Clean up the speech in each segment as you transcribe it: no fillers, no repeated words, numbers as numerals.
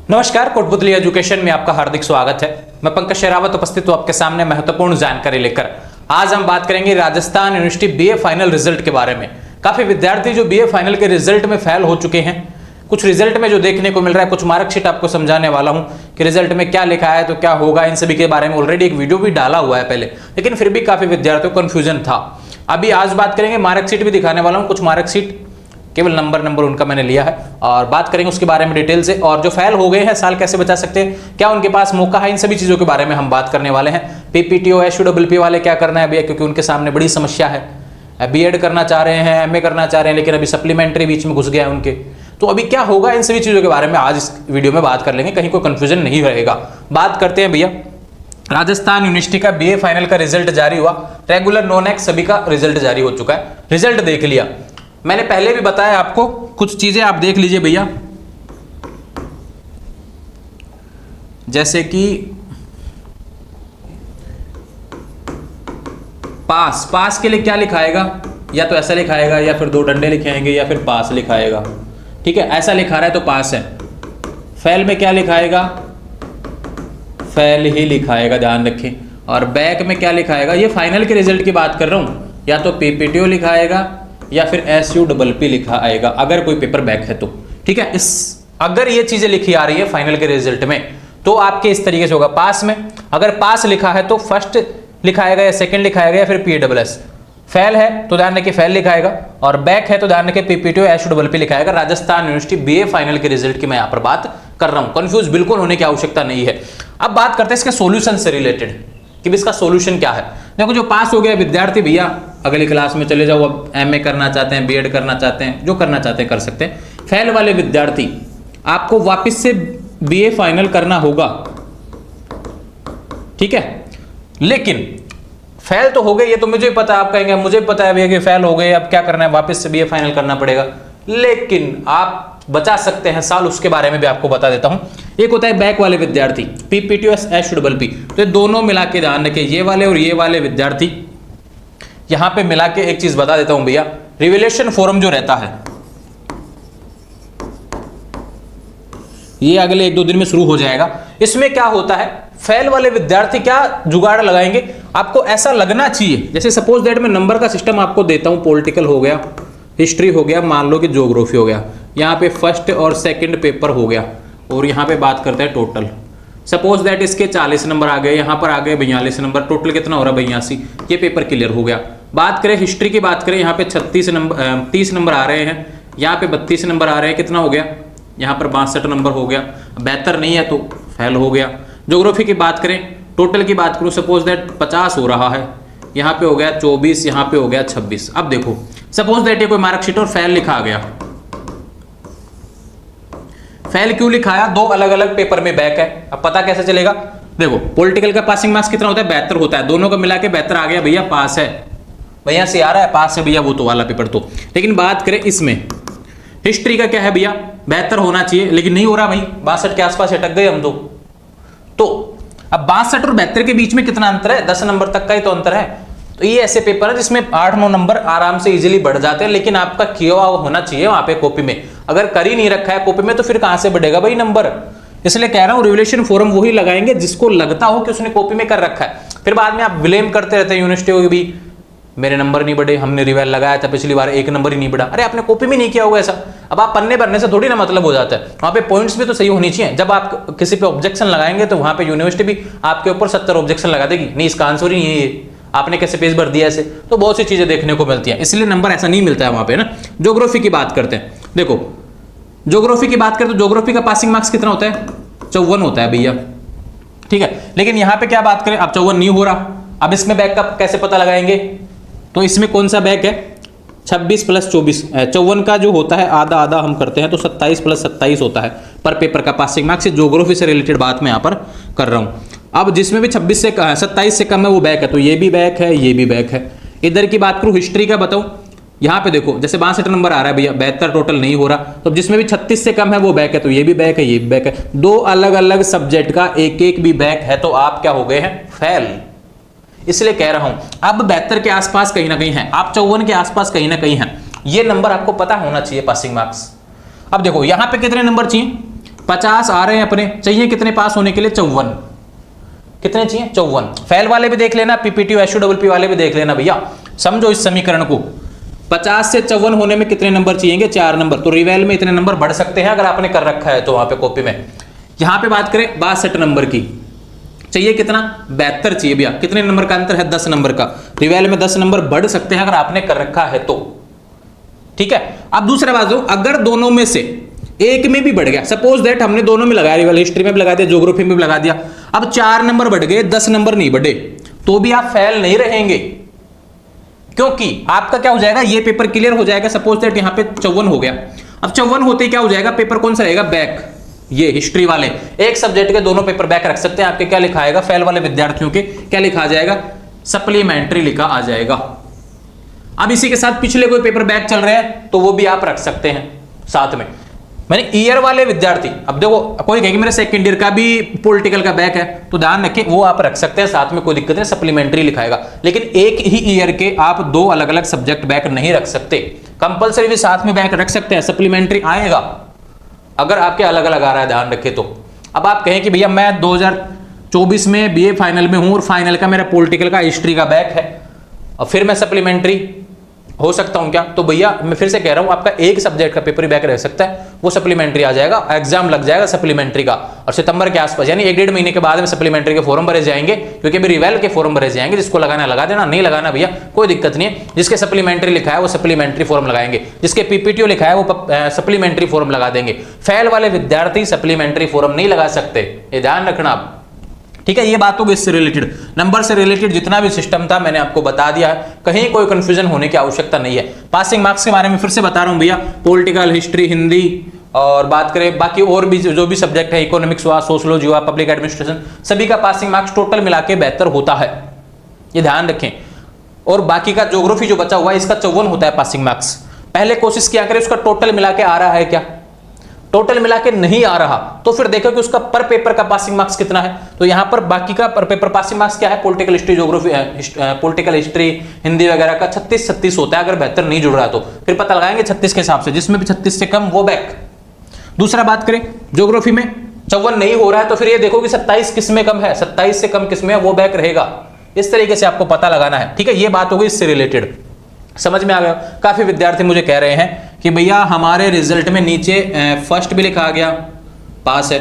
नमस्कार, कोटपुतली एजुकेशन में आपका हार्दिक स्वागत है। मैं पंकज शेरावत उपस्थित हूं आपके सामने महत्वपूर्ण जानकारी लेकर। आज हम बात करेंगे Rajasthan university BA final result के बारे में। काफी विद्यार्थी जो बीए फाइनल के रिजल्ट में फेल हो चुके हैं, कुछ रिजल्ट में जो देखने को मिल रहा है, कुछ मार्कशीट आपको समझाने वाला हूं कि रिजल्ट में क्या लिखा है तो क्या होगा, इन सभी के बारे में ऑलरेडी एक वीडियो भी डाला हुआ है पहले, लेकिन फिर भी काफी विद्यार्थियों को कंफ्यूजन था। अभी आज बात करेंगे, मार्कशीट भी दिखाने वाला हूं, कुछ मार्कशीट केवल नंबर उनका मैंने लिया है और बात करेंगे उसके बारे में डिटेल से। और जो फेल हो गए हैं साल कैसे बचा सकते हैं, क्या उनके पास मौका है, इन सभी चीजों के बारे में हम बात करने वाले हैं। पीपीटीओ एसयूडब्ल्यूपी वाले क्या करना है भैया, क्योंकि उनके सामने बड़ी समस्या है। बीएड करना चाह रहे हैं, एमए करना चाह रहे हैं, लेकिन अभी सप्लीमेंट्री बीच में घुस गया है उनके, तो अभी क्या होगा, इन सभी चीजों के बारे में आज इस वीडियो में बात कर लेंगे, कहीं कोई कंफ्यूजन नहीं रहेगा। बात करते हैं भैया, राजस्थान यूनिवर्सिटी का बीए फाइनल का रिजल्ट जारी हुआ। रेगुलर नॉन एक्स सभी का रिजल्ट जारी हो चुका है। रिजल्ट देख लिया, मैंने पहले भी बताया आपको, कुछ चीजें आप देख लीजिए भैया, जैसे कि पास के लिए क्या लिखाएगा, या तो ऐसा लिखाएगा या फिर दो डंडे लिखाएंगे या फिर पास लिखाएगा। ठीक है, ऐसा लिखा रहा है तो पास है। फेल में क्या लिखाएगा, फेल ही लिखाएगा, ध्यान रखें। और बैक में क्या लिखाएगा, ये फाइनल के रिजल्ट की बात कर रहा हूं, या तो पीपीटीओ लिखाएगा या फिर एसयूडब्ल्यूपी लिखा आएगा अगर कोई पेपर बैक है तो। ठीक है, अगर ये चीजें लिखी आ रही है फाइनल के रिजल्ट में तो आपके इस तरीके से होगा। पास में अगर पास लिखा है तो फर्स्ट लिखाएगा या सेकंड लिखाएगा या फिर पीडब्ल्यूएस। फेल है तो ध्यान रखिए फेल लिखाएगा, और बैक है तो ध्यान रखिए पीपीटीओ एसयूडब्ल्यूपी लिखाएगा। राजस्थान यूनिवर्सिटी बीए फाइनल के रिजल्ट की मैं यहां पर बात कर रहा हूं, कंफ्यूज बिल्कुल होने की आवश्यकता नहीं है। अब बात करते हैं इसके सॉल्यूशन से रिलेटेड कि इसका सॉल्यूशन क्या है। देखो, जो पास हो गया विद्यार्थी भैया अगली क्लास में चले जाओ, अब एमए करना चाहते हैं, बीएड करना चाहते हैं, जो करना चाहते हैं कर सकते हैं। फेल वाले विद्यार्थी आपको वापस से बीए फाइनल करना होगा, ठीक है। लेकिन फेल तो हो गए, ये तो मुझे पता है, आप कहेंगे मुझे पता है भैया कि फेल हो गए, अब क्या करना है, वापस से बीए फाइनल करना पड़ेगा। लेकिन आप बचा सकते हैं साल, उसके बारे में भी आपको बता देता हूं। एक होता है बैक वाले विद्यार्थी, पीपीटीओ एसयूडब्ल्यूपी, तो ये दोनों मिला के ध्यान रखिए, ये वाले और ये वाले विद्यार्थी, यहां पे मिला के एक चीज बता देता हूं भैया, रिवैल्यूएशन फॉरम जो रहता है ये अगले 1-2 दिन में शुरू हो जाएगा। इसमें क्या होता है, फेल वाले विद्यार्थी क्या जुगाड़ लगाएंगे, आपको ऐसा लगना चाहिए जैसे सपोज दैट मैं नंबर का सिस्टम आपको देता हूं, पॉलिटिकल हो गया, हिस्ट्री हो गया, मान लो कि ज्योग्राफी हो गया, यहाँ पे फर्स्ट और सेकंड पेपर हो गया, और यहाँ पे बात करते हैं टोटल। सपोज दैट इसके 40 नंबर आ गए, यहाँ पर आ गए 42 नंबर, टोटल कितना हो रहा है 82, ये पेपर क्लियर हो गया। बात करें हिस्ट्री की, बात करें यहाँ पे 30 नंबर आ रहे हैं, यहाँ पे 32 नंबर आ रहे हैं, कितना हो गया, यहाँ पर 62 नंबर हो गया, बेहतर नहीं है तो फेल हो गया। ज्योग्राफी की बात करें, टोटल की बात करूँ, सपोज दैट 50 हो रहा है, यहाँ पे हो गया 24, यहाँ पे हो गया 26। अब देखो सपोज दैट ये कोई मार्कशीट और फेल लिखा आ गया, फेल क्यों लिखाया, दो अलग अलग पेपर में बैक है, अब पता कैसे चलेगा। देखो पॉलिटिकल का पासिंग मार्क्स कितना होता है, 72 होता है, दोनों को मिला के 72 आ गया भैया, पास है भैया, से आ रहा है पास है भैया, वो तो वाला पेपर तो। लेकिन बात करें इसमें हिस्ट्री का क्या है भैया, 72 होना चाहिए, लेकिन नहीं हो रहा भाई, 62 के आसपास अटक गए हम तो अब 62 और 72 के बीच में कितना अंतर है, 10 नंबर तक का ही तो अंतर है। तो ये ऐसे पेपर है जिसमें 8-9 नंबर आराम से इजीली बढ़ जाते हैं, लेकिन आपका किया हुआ होना चाहिए वहां पे कॉपी में, अगर कर ही नहीं रखा है कॉपी में तो फिर कहां से बढ़ेगा भाई नंबर। इसलिए कह रहा हूं रिवैल्यूएशन फॉरम वही लगाएंगे जिसको लगता हो कि उसने कॉपी में कर रखा है। फिर बाद में आप ब्लेम करते रहते हैं यूनिवर्सिटी को भी, मेरे नंबर नहीं बढ़े, हमने रिवैल लगाया था पिछली बार, 1 नंबर ही नहीं बढ़ा। अरे आपने कॉपी में नहीं किया होगा ऐसा, अब आप पन्ने भरने से थोड़ी ना मतलब हो जाता है, वहां पे पॉइंट्स भी तो सही होनी चाहिए। जब आप किसी पे ऑब्जेक्शन लगाएंगे तो वहां पे यूनिवर्सिटी भी आपके ऊपर 70 ऑब्जेक्शन लगा देगी, नहीं इसका आंसर ही नहीं है ये, आपने कैसे पेज भर दिया ऐसे, तो बहुत सी चीजें देखने को मिलती हैं, इसलिए नंबर ऐसा नहीं मिलता है वहां पे ना। ज्योग्राफी की बात करते हैं, देखो ज्योग्राफी की बात करें तो ज्योग्राफी का पासिंग मार्क्स कितना होता है, 54 होता है भैया, ठीक है। लेकिन यहां पे क्या बात करें, अब 54 नहीं हो रहा, अब इसमें बैक का कैसे पता लगाएंगे, तो इसमें कौन सा बैक है, 26 + 24, 54 का जो होता है आधा आधा हम करते हैं तो 27 + 27 होता है पर पेपर का पासिंग मार्क्स। ज्योग्राफी से रिलेटेड बात मैं यहाँ पर कर रहा हूँ। अब जिसमें भी 27 से कम है वो बैक है, तो ये भी बैक है, ये भी बैक है। इधर की बात करूँ हिस्ट्री का बताऊँ, यहाँ पे देखो जैसे 62 नंबर आ रहा है भैया, 72 टोटल नहीं हो रहा, तो जिसमें भी 36 से कम है वो बैक है, तो ये भी बैक है, ये भी बैक है, दो अलग अलग सब्जेक्ट का एक भी बैक है, तो आप क्या हो गए हैं, फेल। इसलिए कह रहा हूं अब 72 के आसपास कहीं ना कहीं है, आप 54 के आसपास कहीं ना कहीं है, ये नंबर आपको पता होना चाहिए पासिंग मार्क्स। अब देखो यहां पे कितने नंबर चाहिए, 50 आ रहे हैं अपने, चाहिए कितने पास होने के लिए? 54। कितने चाहिए? 54। फेल वाले भी देख लेना, पीपीटी एसयूडब्ल्यूपी वाले भी देख लेना भैया, समझो इस समीकरण को। 50 से 54 होने में कितने नंबर चाहिए? 4 नंबर। तो रिवेल में इतने नंबर बढ़ सकते हैं अगर आपने कर रखा है तो वहां पे कॉपी में। यहां पे बात करें 62 नंबर की, चाहिए कितना? 72 चाहिए भैया। कितने नंबर का अंतर है? 10 नंबर का। रिवेल में 10 नंबर बढ़ सकते हैं अगर आपने कर रखा है तो, ठीक है। अब दूसरा बात हो, अगर दोनों में से एक में भी बढ़ गया, सपोज दैट हमने दोनों में लगाया, रिवेल हिस्ट्री में भी लगा दिया, ज्योग्राफी में भी लगा दिया, अब 4 नंबर बढ़ गए, 10 नंबर नहीं बढ़े, तो भी आप फेल नहीं रहेंगे, क्योंकि आपका क्या हो जाएगा? ये पेपर क्लियर हो जाएगा। सपोज दैट यहां पे 54 हो गया, अब 54 होते ही क्या हो जाएगा? पेपर कौन सा रहेगा? बैक। ये हिस्ट्री वाले एक सब्जेक्ट के दोनों पेपर बैक रख सकते हैं। आपके क्या लिखा आएगा? फेल वाले विद्यार्थियों के क्या लिखा आ जाएगा? सप्लीमेंट्री लिखा आ जाएगा। अब इसी के साथ पिछले कोई पेपर बैक चल रहे हैं तो वो भी आप रख सकते हैं साथ में। मैंने ईयर वाले विद्यार्थी, अब देखो कोई कहेगा मेरे सेकंड ईयर का भी पॉलिटिकल का बैक है, तो ध्यान रखें वो आप रख सकते हैं साथ में, कोई दिक्कत नहीं, सप्लीमेंट्री लिखाएगा। लेकिन एक ही ईयर के आप 2 अलग अलग सब्जेक्ट बैक नहीं रख सकते। कंपलसरी भी साथ में बैक रख सकते हैं, सप्लीमेंट्री आएगा अगर आपके अलग अलग आ रहा है, ध्यान रखें तो। अब आप कहें कि भैया मैं 2024 में बीए फाइनल में हूं और फाइनल का मेरा पॉलिटिकल का हिस्ट्री का बैक है और फिर मैं सप्लीमेंट्री हो सकता हूं क्या? तो भैया मैं फिर से कह रहा हूं, आपका एक सब्जेक्ट का पेपर ही बैक रह सकता है, वो सप्लीमेंट्री आ जाएगा, एग्जाम लग जाएगा सप्लीमेंट्री का। और सितंबर के आसपास यानी 1-1.5 महीने के बाद में सप्लीमेंट्री के फॉर्म भरे जाएंगे, क्योंकि अभी रिवेल के फॉर्म भरे जाएंगे। जिसको लगाना लगा देना, नहीं लगाना भैया कोई दिक्कत नहीं है। जिसके सप्लीमेंट्री लिखा है वो सप्लीमेंट्री फॉर्म लगाएंगे, जिसके पीपीटीओ लिखा है वो सप्लीमेंट्री फॉर्म लगा देंगे। फेल वाले विद्यार्थी सप्लीमेंट्री फॉर्म नहीं लगा सकते, ये ध्यान रखना आप, ठीक है। ये बात होगी इससे रिलेटेड, नंबर से रिलेटेड जितना भी सिस्टम था मैंने आपको बता दिया है, कहीं कोई कंफ्यूजन होने की आवश्यकता नहीं है। पासिंग मार्क्स के बारे में फिर से बता रहा हूं भैया, पॉलिटिकल, हिस्ट्री, हिंदी और बात करें बाकी और भी जो भी सब्जेक्ट है, इकोनॉमिक्स हुआ, सोशलॉजी हुआ, पब्लिक एडमिनिस्ट्रेशन, सभी का पासिंग मार्क्स टोटल मिला के 72 होता है, ये ध्यान रखें। और बाकी का ज्योग्राफी जो बचा हुआ है इसका 54 होता है पासिंग मार्क्स। पहले कोशिश किया करें उसका टोटल मिला के आ रहा है क्या, टोटल मिला के नहीं आ रहा तो फिर देखो कि उसका पर पेपर का पासिंग मार्क्स कितना है। तो यहां पर बाकी का पर पेपर पासिंग मार्क्स क्या है? Political history, geography, political history, Hindi वगैरह का 36-36 होता है। अगर 72 नहीं जुड़ रहा तो फिर पता लगाएंगे 36 के हिसाब से, जिसमें भी 36 से कम वो बैक। दूसरा बात करें ज्योग्राफी में 54 नहीं हो रहा है तो फिर ये देखो कि 27 किस में कम है, 27 से कम किस में है, वो बैक रहेगा। इस तरीके से आपको पता लगाना है, ठीक है। ये बात होगी इससे रिलेटेड, समझ में आ गया। काफी विद्यार्थी मुझे कह रहे हैं कि भैया हमारे रिजल्ट में नीचे फर्स्ट भी लिखा आ गया, पास है,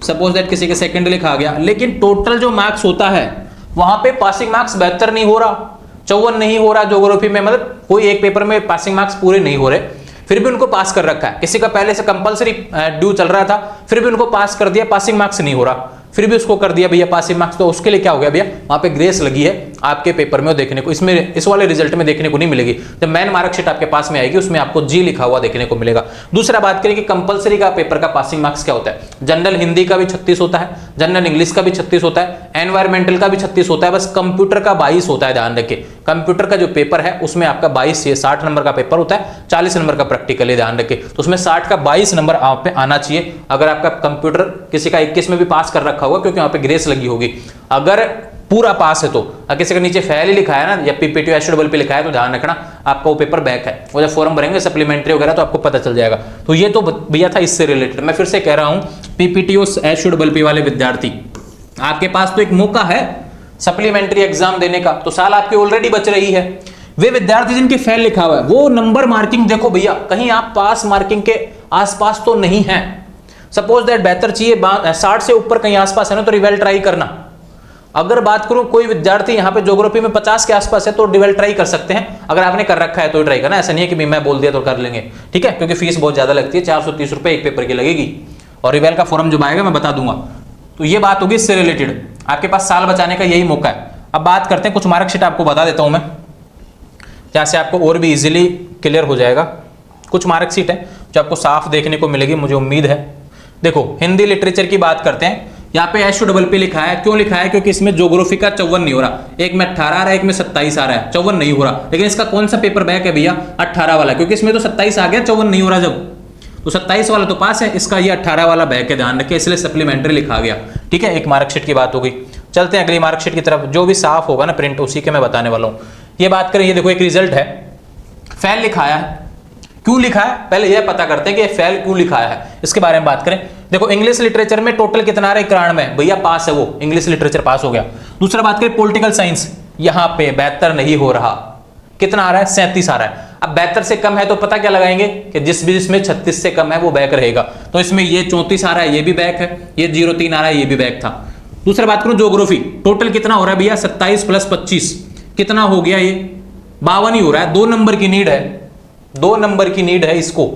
सपोज दैट किसी के सेकंड लिखा आ गया, लेकिन टोटल जो मार्क्स होता है वहां पे पासिंग मार्क्स 72 नहीं हो रहा, 54 नहीं हो रहा ज्योग्राफी में, मतलब कोई एक पेपर में पासिंग मार्क्स पूरे नहीं हो रहे, फिर भी उनको पास कर रखा है। किसी का पहले से कंपलसरी ड्यू चल रहा था, फिर भी उनको पास कर दिया, पासिंग मार्क्स नहीं हो रहा, फिर भी उसको कर दिया भैया पासिंग मार्क्स। तो उसके लिए क्या हो गया भैया, वहां पे ग्रेस लगी है आपके पेपर में, देखने को इसमें इस वाले रिजल्ट में देखने को नहीं मिलेगी। जब मेन मार्कशीट आपके पास में आएगी उसमें आपको जी लिखा हुआ देखने को मिलेगा। दूसरा बात करें कि कंपलसरी का पेपर का पासिंग मार्क्स क्या होता है। जनरल हिंदी का भी 36 होता है, जनरल इंग्लिश का भी 36 होता है, एनवायरमेंटल का भी 36 होता है, बस कंप्यूटर का 22 होता है। ध्यान रखिए कंप्यूटर का जो पेपर है उसमें आपका 22 से 60 नंबर का पेपर होता है, 40 नंबर का प्रैक्टिकल है, ध्यान रखिए। तो उसमें 60 का 22 नंबर आप पे आना चाहिए। अगर आपका कंप्यूटर किसी का 21 में भी पास कर रखा होगा क्योंकि वहां पे ग्रेस लगी होगी, अगर पूरा पास है तो, किसी का नीचे फेल ही लिखा है ना या पीपीटी एसयूडब्ल्यूपी पे लिखा है तो ध्यान रखना आपका वो पेपर बैक है। वो जब फॉर्म भरेंगे सप्लीमेंट्री वगैरह तो आपको पता चल जाएगा। तो ये तो भैया था इससे रिलेटेड। मैं फिर से कह रहा हूं पीपीटी एसयूडब्ल्यूपी वाले विद्यार्थी, आपके पास तो एक मौका है सप्लीमेंट्री एग्जाम देने का, तो साल आपकी ऑलरेडी बच रही है। वे विद्यार्थी जिनके फेल लिखा हुआ है वो नंबर मार्किंग देखो भैया, कहीं आप पास मार्किंग के आसपास तो नहीं है। सपोज दैट बेहतर चाहिए 60 से ऊपर कहीं आसपास है ना तो रिवेल ट्राई करना। अगर बात करूं कोई विद्यार्थी यहाँ पे ज्योग्राफी में 50 के आसपास है तो रिवेल ट्राई कर सकते हैं, अगर आपने कर रखा है तो ट्राई करना। ऐसा नहीं है कि मैं बोल दिया तो कर लेंगे, ठीक है, क्योंकि फीस बहुत ज्यादा लगती है, 430 रुपए एक पेपर की लगेगी और रिवेल का फॉर्म जब आएगा मैं बता दूंगा। तो ये बात होगी इससे रिलेटेड, आपके पास साल बचाने का यही मौका है। अब बात करते हैं कुछ मार्कशीट आपको बता देता हूं मैं, जहां से आपको और भी इजीली क्लियर हो जाएगा। कुछ मार्कशीट है जो आपको साफ देखने को मिलेगी, मुझे उम्मीद है। देखो हिंदी लिटरेचर की बात करते हैं, यहाँ पे एसयूडब्ल्यूपी लिखा है, क्यों लिखा है? क्योंकि इसमें ज्योग्राफी का 54 नहीं हो रहा, एक में 18 आ रहा है, एक में 27 आ रहा है, 54 नहीं हो रहा। लेकिन इसका कौन सा पेपर बैक है भैया? 18 वाला, क्योंकि इसमें तो 27 आ गया, 54 नहीं हो रहा जब, तो 27 वाला तो पास है, इसका ये 18 वाला बैक है, ध्यान रखिए, इसलिए सप्लीमेंट्री लिखा गया, ठीक है। एक मार्कशीट की बात हो गई। चलते हैं अगली मार्कशीट की तरफ, जो भी साफ होगा ना प्रिंट उसी के मैं बताने वाला हूँ। ये बात करें, ये देखो एक रिजल्ट है, फेल लिखाया है, क्यों लिखा है, पहले यह पता करते हैं कि फेल क्यों लिखा है, इसके बारे में बात करें। देखो इंग्लिश लिटरेचर में टोटल कितना आ रहा है 91, भैया पास है, वो इंग्लिश लिटरेचर पास हो गया। दूसरा बात करें पॉलिटिकल साइंस, यहां पे 72 नहीं हो रहा, कितना आ रहा है 37 आ रहा है। अब 72 से कम है तो पता क्या लगाएंगे कि जिसमें 36 से कम है वो बैक रहेगा, तो इसमें ये 34 आ रहा है, ये भी बैक है, ये 03 आ रहा है, ये भी बैक था। दूसरा बात करूं ज्योग्राफी, टोटल कितना हो रहा है भैया 27 + 25 कितना हो गया, ये 52 ही हो रहा है। 2 नंबर की नीड है, 2 नंबर की नीड है इसको,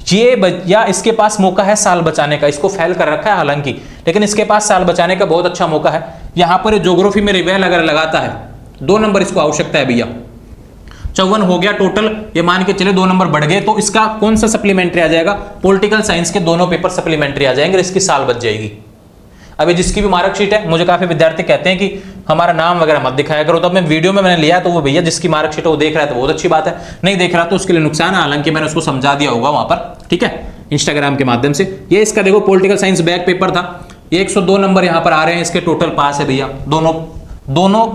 ये या इसके पास मौका है साल बचाने का, इसको फेल कर रखा है हालांकि, लेकिन इसके पास साल बचाने का बहुत अच्छा मौका है। यहां पर ज्योग्राफी में रिवेल अगर लगाता है 2 नंबर इसको आवश्यकता है भैया, 54 हो गया टोटल, ये मान के चले 2 नंबर बढ़ गए, तो इसका कौन सा सप्लीमेंट्री आ जाएगा, पॉलिटिकल साइंस के दोनों पेपर सप्लीमेंट्री आ जाएंगे, इसकी साल बच जाएगी। अभी जिसकी भी मार्कशीट है, मुझे काफी विद्यार्थी कहते हैं कि हमारा नाम वगैरह मत दिखाया करो, तो अब मैं वीडियो में मैंने लिया तो वो भैया जिसकी मार्कशीट है वो देख रहा है तो बहुत अच्छी बात है, नहीं देख रहा तो उसके लिए नुकसान है, हालांकि मैंने उसको समझा दिया होगा वहां पर, ठीक है, इंस्टाग्राम के माध्यम से। ये इसका देखो पॉलिटिकल साइंस बैक पेपर था, ये 102 नंबर यहाँ पर आ रहे हैं, इसके टोटल पास है भैया, दोनों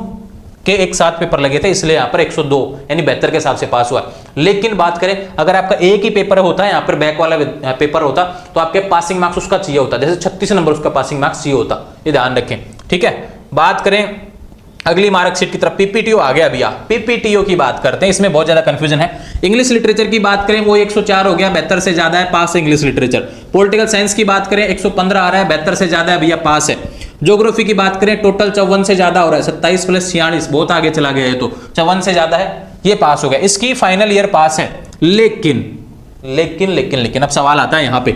के एक साथ पेपर लगे थे, इसलिए यहाँ पर 102 यानी 72 के हिसाब से पास हुआ। लेकिन बात करें अगर आपका एक ही पेपर होता है, यहाँ पर बैक वाला पेपर होता तो आपके पासिंग मार्क्स उसका चाहिए होता, जैसे 36 नंबर उसका पासिंग मार्क्स चाहिए होता, ये ध्यान रखें, ठीक है। बात करें अगली मार्कशीट की तरफ, पीपीटीओ आ गया भैया, पीपीटीओ की बात करते हैं, इसमें बहुत ज्यादा कंफ्यूजन है। इंग्लिश लिटरेचर की बात करें वो 104 हो गया, 72 से ज्यादा है, पास है इंग्लिश लिटरेचर। पॉलिटिकल साइंस की बात करें 115 आ रहा है, 72 से ज्यादा है भैया, पास है। ज्योग्राफी की बात करें टोटल 54 से ज्यादा हो रहा है, 27 + 46 बहुत आगे चला गया है, तो 54 से ज्यादा है, ये पास हो गया, इसकी फाइनल ईयर पास है। लेकिन अब सवाल आता है यहाँ पे,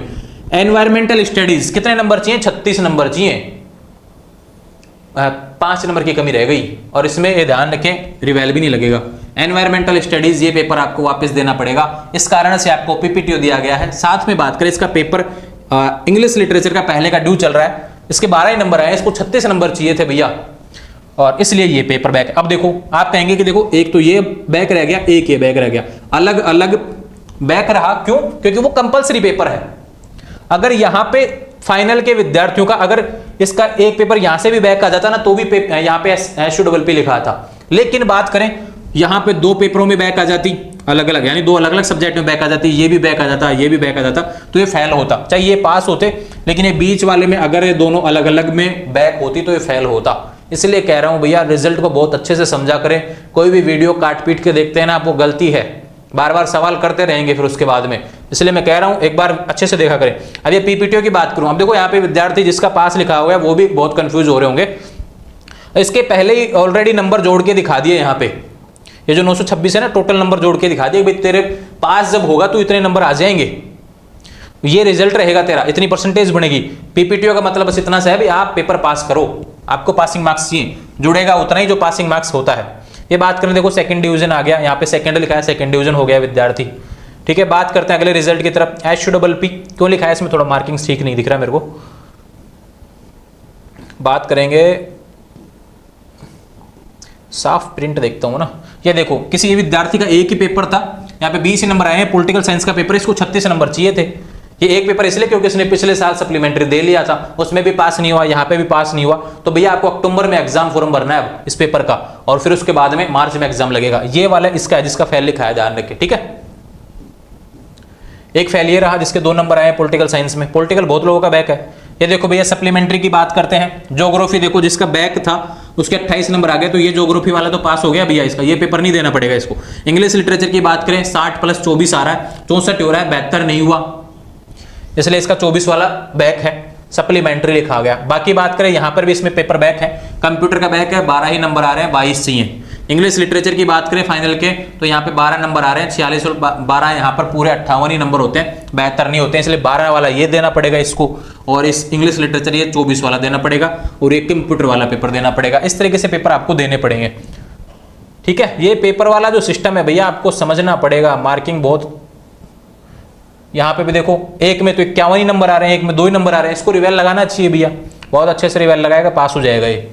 एनवायरमेंटल स्टडीज कितने नंबर चाहिए, 36 नंबर चाहिए, 5 नंबर की कमी रह गई, और इसमें ये ध्यान रखें रिवेल भी नहीं लगेगा। एनवायरमेंटल स्टडीज ये पेपर आपको वापस देना पड़ेगा, इस कारण से आपको पीपीटीओ दिया गया है। साथ में बात करें इसका पेपर इंग्लिश लिटरेचर का पहले का ड्यू चल रहा है, इसके 12 ही नंबर आए, इसको 36 नंबर चाहिए थे भैया, और इसलिए ये पेपर बैक। अब देखो आप कहेंगे कि देखो एक तो ये बैक रह गया, एक ये बैक रह गया, अलग अलग बैक रहा, क्यों, क्योंकि वो कंपलसरी पेपर है। अगर यहां पे फाइनल के विद्यार्थियों का अगर इसका एक पेपर यहां से भी बैक आ जाता ना, तो भी यहां पे SUPP लिखा था। लेकिन बात करें यहां पे 2 पेपरों में बैक आ जाती अलग अलग, यानी 2 अलग अलग सब्जेक्ट में बैक आ जाती, ये भी बैक आ जाता, ये भी बैक आ जाता, तो ये फेल होता, चाहे ये पास होते, लेकिन ये बीच वाले में अगर ये दोनों अलग अलग में बैक होती तो ये फेल होता। इसलिए कह रहा हूं भैया रिजल्ट को बहुत अच्छे से समझा करें, कोई भी वीडियो काट पीट के देखते हैं ना, आपको गलती है, बार बार सवाल करते रहेंगे फिर उसके बाद में, इसलिए मैं कह रहा हूं एक बार अच्छे से देखा करें। अब ये पीपीटीओ की बात करूं, अब देखो यहाँ पे विद्यार्थी जिसका पास लिखा हुआ है वो भी बहुत कंफ्यूज हो रहे होंगे, इसके पहले ही ऑलरेडी नंबर जोड़ के दिखा दिए यहाँ पे, ये जो 926 है ना, टोटल नंबर जोड़ के दिखा दिए, भाई तेरे पास जब होगा तो इतने नंबर आ जाएंगे, ये रिजल्ट रहेगा तेरा, इतनी परसेंटेज बनेगी। पीपीटीओ का मतलब बस इतना सा है भाई आप पेपर पास करो, आपको पासिंग मार्क्स चाहिए, जुड़ेगा उतना ही जो पासिंग मार्क्स होता है। ये बात करें देखो सेकंड डिवीजन आ गया, यहाँ पे सेकंड लिखा है, सेकंड डिवीजन हो गया विद्यार्थी, ठीक है। बात करते हैं अगले रिजल्ट की तरफ, SUPP क्यों लिखा है इसमें, थोड़ा मार्किंग ठीक नहीं दिख रहा मेरे को। बात करेंगे, साफ प्रिंट देखता हूं ना, ये देखो किसी विद्यार्थी का एक ही पेपर था, यहाँ पे 20 नंबर आए हैं, पॉलिटिकल साइंस का पेपर, इसको 36 नंबर चाहिए थे। ये एक पेपर इसलिए क्योंकि इसने पिछले साल सप्लीमेंट्री दे लिया था, उसमें भी पास नहीं हुआ, यहाँ पे भी पास नहीं हुआ, तो भैया आपको अक्टूबर में एग्जाम फॉर्म भरना है इस पेपर का, और फिर उसके बाद में मार्च में एग्जाम लगेगा। ये वाला इसका है जिसका फेल लिखा है, ध्यान रखिए, ठीक है। एक फेल ये रहा जिसके 2 नंबर आए पॉलिटिकल साइंस में, पॉलिटिकल बहुत लोगों का बैक है। ये देखो भैया सप्लीमेंट्री की बात करते हैं, ज्योग्राफी देखो जिसका बैक था उसके 28 नंबर आ गए, तो ये ज्योग्राफी वाला तो पास हो गया भैया, इसका ये पेपर नहीं देना पड़ेगा इसको। इंग्लिश लिटरेचर की बात करें 60 + 24 आ रहा है, 64 हो रहा है, 72 नहीं हुआ, इसलिए इसका 24 वाला बैक है, सप्लीमेंट्री लिखा गया। बाकी बात करें यहाँ पर भी इसमें पेपर बैक है, कंप्यूटर का बैक है, 12 ही नंबर आ रहे हैं, 22 चाहिए। इंग्लिश लिटरेचर की बात करें फाइनल के, तो यहाँ पे 12 नंबर आ रहे हैं, 46 और 12 यहाँ पर पूरे 58 ही नंबर होते हैं, 72 नहीं होते हैं, इसलिए 12 वाला ये देना पड़ेगा इसको, और इस इंग्लिश लिटरेचर ये 24 वाला देना पड़ेगा, और ये कंप्यूटर वाला पेपर देना पड़ेगा। इस तरीके से पेपर आपको देने पड़ेंगे, ठीक है। ये पेपर वाला जो सिस्टम है भैया आपको समझना पड़ेगा, मार्किंग बहुत, यहाँ पे भी देखो एक में तो 51 ही नंबर आ रहे हैं, एक में 2 ही नंबर आ रहे हैं, इसको रिवेल लगाना चाहिए भैया, बहुत अच्छे से रिवेल लगाएगा, पास हो जाएगा ये।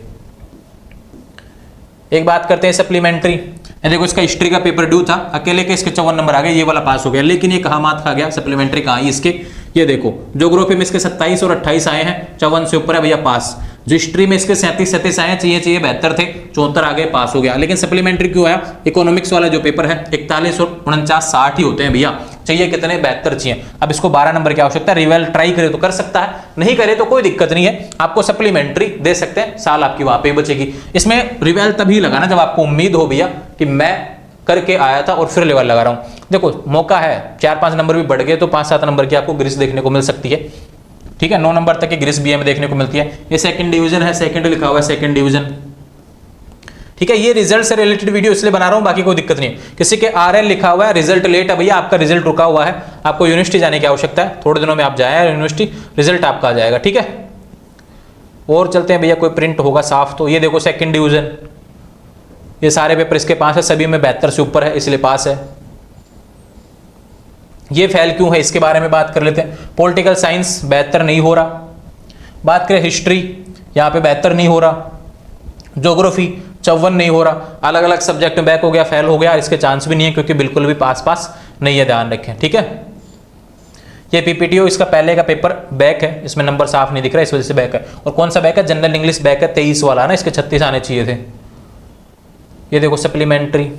एक बात करते हैं सप्लीमेंट्री, देखो इसका हिस्ट्री का पेपर ड्यू था, अकेले के इसके 54 नंबर आ गए, ये वाला पास हो गया, लेकिन ये कहाँ मात खा गया, सप्लीमेंट्री कहाँ है इसके, ये देखो ज्योग्राफी में इसके 27 और 28 आए हैं, 54 से ऊपर है भैया, पास। जो हिस्ट्री में इसके 37 आए, चाहिए 72 थे, 74 आ गए, पास हो गया। लेकिन सप्लीमेंट्री क्यों आया, इकोनॉमिक्स वाला जो पेपर है 41 और 49 60 ही होते हैं भैया, चाहिए कितने 72 चाहिए। अब इसको 12 नंबर की आवश्यकता है, रिवेल ट्राई करे तो कर सकता है, नहीं करे तो कोई दिक्कत नहीं है, आपको सप्लीमेंट्री दे सकते हैं, साल आपकी वहां पे बचेगी। इसमें रिवेल तभी लगाना जब आपको उम्मीद हो भैया कि मैं करके आया था और फिर लेवल लगा रहा हूं। देखो मौका है, 4-5 नंबर भी बढ़ गए तो 5-7 नंबर की आपको ग्रिस देखने को मिल सकती है, ठीक है। 9 नंबर तक की ग्रिस बीए में देखने को मिलती है। ये सेकंड डिवीजन है, सेकंड लिखा हुआ है, सेकंड डिवीजन, ठीक है। ये रिजल्ट से रिलेटेड वीडियो इसलिए बना रहा हूं, बाकी कोई दिक्कत नहीं है। किसी के आरएल लिखा हुआ है, रिजल्ट लेट है भैया, आपका रिजल्ट रुका हुआ है, आपको यूनिवर्सिटी जाने की आवश्यकता है, थोड़े दिनों में आप जाए यूनिवर्सिटी, रिजल्ट आपका आ जाएगा, ठीक है। और चलते हैं भैया, कोई प्रिंट होगा साफ तो। ये देखो सेकंड डिवीजन, ये सारे पेपर इसके पास है, सभी में 72 से ऊपर है, इसलिए पास है। ये फेल क्यों है इसके बारे में बात कर लेते हैं। पॉलिटिकल साइंस 72 नहीं हो रहा, बात करें हिस्ट्री, यहाँ पे 72 नहीं हो रहा, ज्योग्राफी 54 नहीं हो रहा, अलग अलग सब्जेक्ट में बैक हो गया, फेल हो गया, इसके चांस भी नहीं है क्योंकि बिल्कुल भी पास नहीं है, ध्यान रखें, ठीक है। ये पीपीटीओ इसका पहले का पेपर बैक है, इसमें नंबर साफ नहीं दिख रहा, इस वजह से बैक है। और कौन सा बैक है, जनरल इंग्लिश बैक है, 23 वाला ना, इसके 36 आने चाहिए थे। ये देखो सप्लीमेंट्री,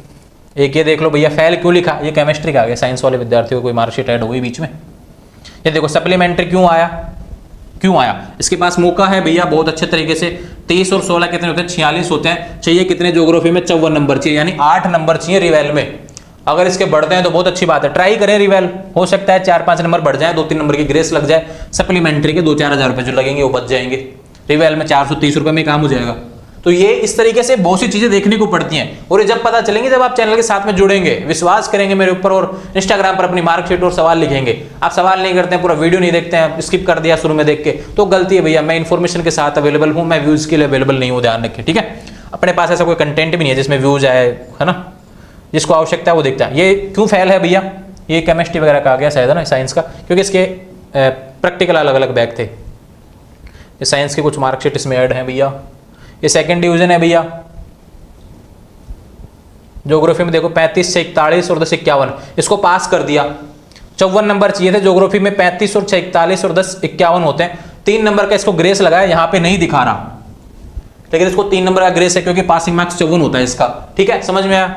एक ये देख लो भैया, फेल क्यों लिखा, ये केमिस्ट्री का आ गया, साइंस वाले विद्यार्थियों को कोई मार्कशीट ऐड हो गई बीच में। ये देखो सप्लीमेंट्री क्यों आया, इसके पास मौका है भैया बहुत अच्छे तरीके से। 23 और 16 कितने होते हैं, 46 होते हैं, चाहिए कितने ज्योग्राफी में 54 नंबर चाहिए, यानी 8 नंबर चाहिए रिवेल में। अगर इसके बढ़ते हैं तो बहुत अच्छी बात है, ट्राई करें रिवेल, हो सकता है 4-5 नंबर बढ़ जाए, 2-3 नंबर की ग्रेस लग जाए, सप्लीमेंट्री के 2-4 हज़ार रुपए जो लगेंगे वो बच जाएंगे, रिवेल में 430 रुपए में काम हो जाएगा। तो ये इस तरीके से बहुत सी चीजें देखने को पड़ती हैं, और ये जब पता चलेंगे जब आप चैनल के साथ में जुड़ेंगे, विश्वास करेंगे मेरे ऊपर और इंस्टाग्राम पर अपनी मार्कशीट और सवाल लिखेंगे। आप सवाल नहीं करते हैं, पूरा वीडियो नहीं देखते हैं, स्किप कर दिया शुरू में देख के, तो गलती है भैया। मैं इन्फॉर्मेशन के साथ अवेलेबल हूँ, मैं व्यूज के लिए अवेलेबल नहीं हूँ, ध्यान रखें, ठीक है। अपने पास ऐसा कोई कंटेंट भी नहीं है जिसमें व्यूज आए, है ना, जिसको आवश्यकता है वो देखता है। ये क्यों फेल है भैया, ये केमिस्ट्री वगैरह का आ गया शायद, है ना, साइंस का, क्योंकि इसके प्रैक्टिकल अलग अलग बैग थे। ये साइंस के कुछ मार्कशीट इसमें ऐड हैं भैया। ये सेकंड डिवीजन है भैया। ज्योग्राफी में देखो 35 से 41 और 10 51, इसको पास कर दिया। 54 नंबर चाहिए थे ज्योग्राफी में, 35 और 41 और 10 51 होते हैं। 3 नंबर का इसको ग्रेस लगाया, यहाँ पे नहीं दिखा रहा, लेकिन इसको 3 नंबर का ग्रेस है क्योंकि पासिंग मार्क्स 54 होता है इसका, ठीक है, समझ में आया।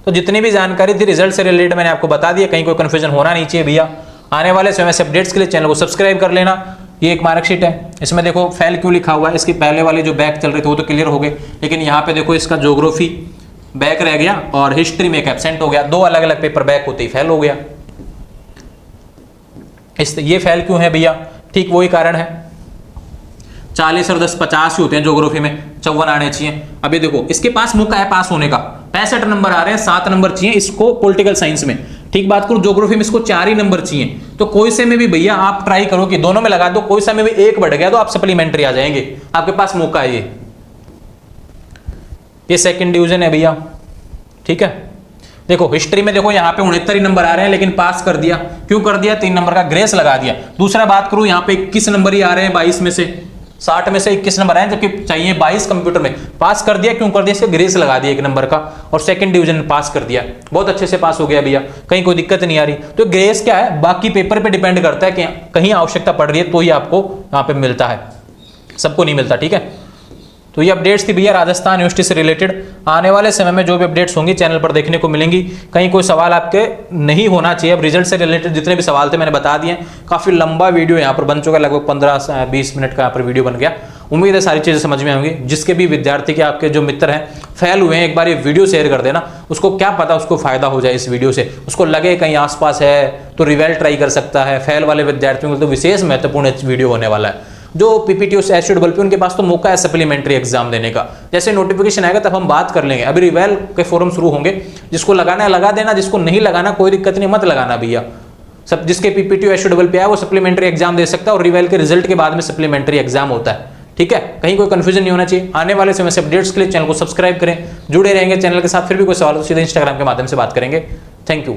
तो जितनी भी जानकारी थी रिजल्ट से रिलेटेड मैंने आपको बता दिया, कहीं कोई कंफ्यूजन होना नहीं चाहिए भैया। आने वाले समय से अपडेट्स के लिए चैनल को सब्सक्राइब कर लेना। ये एक मार्कशीट है, इसमें देखो फेल क्यों लिखा हुआ है, इसके पहले वाले जो बैक चल रहे थे वो तो क्लियर हो गए, लेकिन यहाँ पे देखो इसका ज्योग्राफी बैक रह गया और हिस्ट्री में एक एब्सेंट हो गया, 2 अलग अलग पेपर बैक होते ही फेल हो गया। ये फेल क्यों है भैया, ठीक वही कारण है, 40 और 10 50 ही होते हैं ज्योग्राफी में, 54 आने चाहिए। अभी देखो इसके पास मौका है पास होने का, 65 नंबर आ रहे हैं, 7 नंबर चाहिए इसको पॉलिटिकल साइंस में, ठीक बात करूं, ज्योग्राफी में इसको 4 ही नंबर चाहिए। तो कोई से में भी भैया आप ट्राई करो कि दोनों में लगा दो, कोई से में भी 1 बढ़ गया तो आप सप्लीमेंट्री आ जाएंगे, आपके पास मौका है। ये सेकंड डिवीजन है भैया, ठीक है। देखो हिस्ट्री में देखो यहाँ पे 69 नंबर आ रहे हैं, लेकिन पास कर दिया, क्यों कर दिया, 3 नंबर का ग्रेस लगा दिया। दूसरा बात करूं, यहाँ पे 21 नंबर ही आ रहे हैं 22 में से, 60 में से 21 नंबर आए, जबकि चाहिए 22 कंप्यूटर में, पास कर दिया, क्यों कर दिया, इसके ग्रेस लगा दिया 1 नंबर का, और सेकंड डिवीजन में पास कर दिया, बहुत अच्छे से पास हो गया भैया, कहीं कोई दिक्कत नहीं आ रही। तो ग्रेस क्या है, बाकी पेपर पे डिपेंड करता है कि कहीं आवश्यकता पड़ रही है तो ही आपको यहाँ पे मिलता है, सबको नहीं मिलता, ठीक है। तो ये अपडेट्स थी भैया राजस्थान यूनिवर्सिटी से रिलेटेड। आने वाले समय में जो भी अपडेट्स होंगी चैनल पर देखने को मिलेंगी। कहीं कोई सवाल आपके नहीं होना चाहिए। अब रिजल्ट से रिलेटेड जितने भी सवाल थे मैंने बता दिए। काफ़ी लंबा वीडियो यहाँ पर बन चुका है, लगभग 15-20 मिनट का यहाँ पर वीडियो बन गया। उम्मीद है सारी चीज़ें समझ में आएंगी। जिसके भी विद्यार्थी के आपके जो मित्र हैं फेल हुए हैं, एक बार ये वीडियो शेयर कर देना, उसको क्या पता उसको फायदा हो जाए इस वीडियो से, उसको लगे कहीं आसपास है तो रिवेल ट्राई कर सकता है। फेल वाले विद्यार्थियों को तो विशेष महत्वपूर्ण वीडियो होने वाला है। जो पीपीटी एसडब्ल्यू पे उनके पास तो मौका है सप्लीमेंट्री एग्जाम देने का। जैसे नोटिफिकेशन आएगा तब हम बात कर लेंगे। अभी रिवेल के फॉर्म शुरू होंगे, जिसको लगाना है लगा देना, जिसको नहीं लगाना कोई दिक्कत नहीं, मत लगाना भैया। सब जिसके पीपीटी एसडब्ल्यू पे आया वो सप्लीमेंट्री एग्जाम दे सकता है, और रिवेल के रिजल्ट के बाद में सप्लीमेंट्री एग्जाम होता है, ठीक है। कहीं कोई कंफ्यूजन नहीं होना चाहिए। आने वाले समय से अपडेट्स के लिए चैनल को सब्सक्राइब करें, जुड़े रहेंगे चैनल के साथ। फिर भी कोई सवाल तो सीधे इंस्टाग्राम के माध्यम से बात करेंगे। Thank you.